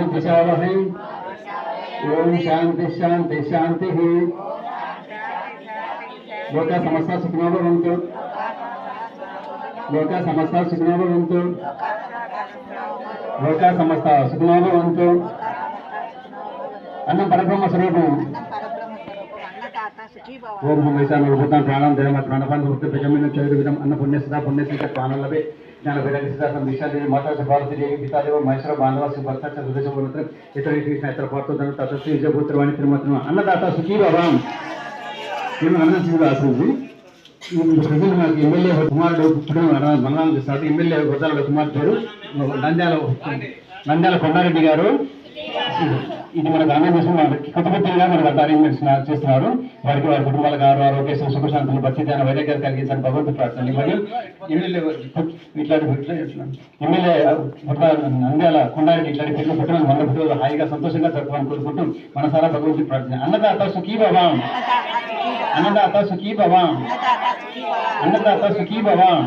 विशावहे ओम शांति शांति शांति लोका समस्ता सुखिनो भवन्तु लोका समस्ता सुखिनो भवन्तु लोका समस्ता सुखिनो भवन्तु अन्न परब्रह्म स्वरूपं ओम हमेशा नवभूतां प्राणं देवमत् प्राणपान भक्ति प्रजमिन चैर्विदम अन्न पुण्य सदा पुण्य से प्राणं लभे ज्ञान वैराग्य सदा संदिशा देवी माता से भारत देवी पिता देव महेश्वर बांधव से भक्त हृदय बोलते इतर नेत्र पार्थ धन तत्व विजयपुत्रवाणी तिरुमति अन्नदाता सुखी भवाम నేను అన్న శ్రీవాసు ప్రజలు నాకు ఎమ్మెల్యే కుమారుడు పుట్టడం బలరాం చేస్తారు ఎమ్మెల్యే గొద్దాల కుమార్తెడు నంద్యాల కొండారెడ్డి గారు ఇది మనకు అనంతరం కొత్తగా మనకు అరేంజ్మెంట్స్ చేస్తున్నారు వారికి వారి కుటుంబాల గారు ఆరోగ్య సుఖశాంతులు భక్తిదాన వైరాగ్యాలు కలిగించని భగవంతు ప్రార్థన మరియు ఎమ్మెల్యే ఎమ్మెల్యే నంద్యాల కొండారెడ్డి ఇట్లాంటి పెళ్లి పుట్టిన 100 పుట్టిన హాయిగా సంతోషంగా జరుపుకోవాలని కోరుకుంటూ మనసారా భగవంతుడి ప్రార్థన అన్నదాత సుఖీ భవాం अन्नदाता सुखी भवाम अन्नदाता सुखी भवाम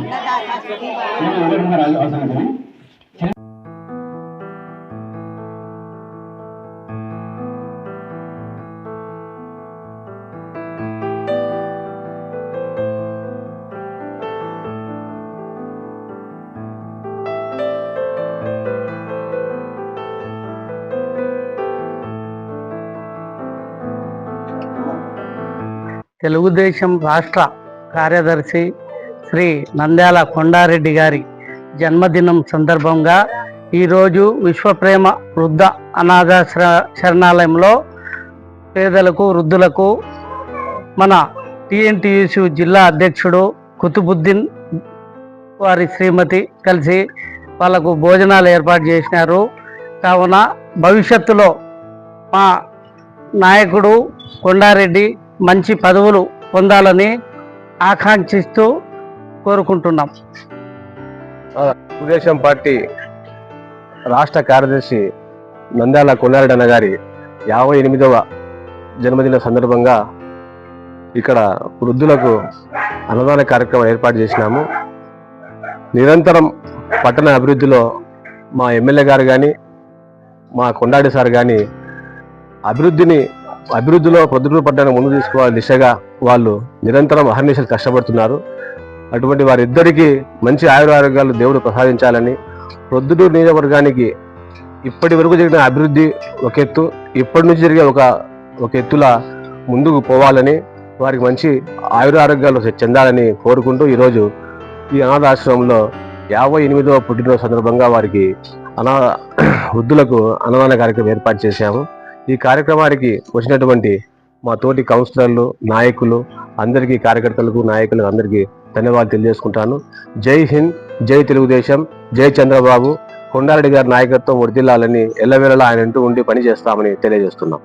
తెలుగుదేశం రాష్ట్ర కార్యదర్శి శ్రీ నంద్యాల కొండారెడ్డి గారి జన్మదినం సందర్భంగా ఈరోజు విశ్వప్రేమ వృద్ధ అనాథ శరణాలయంలో పేదలకు వృద్ధులకు మన టీఎన్టీయూసీ జిల్లా అధ్యక్షుడు కుతుబుద్దీన్ వారి శ్రీమతి కలిసి వాళ్ళకు భోజనాలు ఏర్పాటు చేసినారు. కావున భవిష్యత్తులో మా నాయకుడు కొండారెడ్డి మంచి పదవులు పొందాలని ఆకాంక్షిస్తూ కోరుకుంటున్నాం. తెలుగుదేశం పార్టీ రాష్ట్ర కార్యదర్శి నంద్యాల కొండారెడ్డి అన్న గారి 58వ జన్మదిన సందర్భంగా ఇక్కడ వృద్ధులకు అన్నదాన కార్యక్రమం ఏర్పాటు చేసినాము. నిరంతరం పట్టణ అభివృద్ధిలో మా ఎమ్మెల్యే గారు కానీ మా కొండారెడ్డి సార్ కానీ అభివృద్ధిలో ప్రొద్దుటూరు పట్టణాన్ని ముందు తీసుకోవాలి దిశగా వాళ్ళు నిరంతరం అహర్నిశలు కష్టపడుతున్నారు. అటువంటి వారిద్దరికీ మంచి ఆరోగ్యాలు దేవుడు ప్రసాదించాలని, ప్రొద్దుటూరు నియోజకవర్గానికి ఇప్పటి వరకు జరిగిన అభివృద్ధి ఒక ఎత్తు, ఇప్పటి నుంచి జరిగే ఒక ఎత్తులా ముందుకు పోవాలని, వారికి మంచి ఆరోగ్యాలు చెందాలని కోరుకుంటూ ఈరోజు ఈ అనాథాశ్రమంలో 58వ పుట్టినరోజు సందర్భంగా వారికి వృద్ధులకు అన్నదాన కార్యక్రమం ఏర్పాటు చేశాము. ఈ కార్యక్రమానికి వచ్చినటువంటి మా తోటి కౌన్సిలర్లు, నాయకులు అందరికీ, కార్యకర్తలకు, నాయకులకు అందరికీ ధన్యవాదాలు తెలియజేసుకుంటాను. జై హింద్, జై తెలుగుదేశం, జై చంద్రబాబు. కొండారెడ్డి గారి నాయకత్వం వర్ధిల్లాలని ఎల్లవేళలా ఆయన ఉండి పని చేస్తామని తెలియజేస్తున్నాం.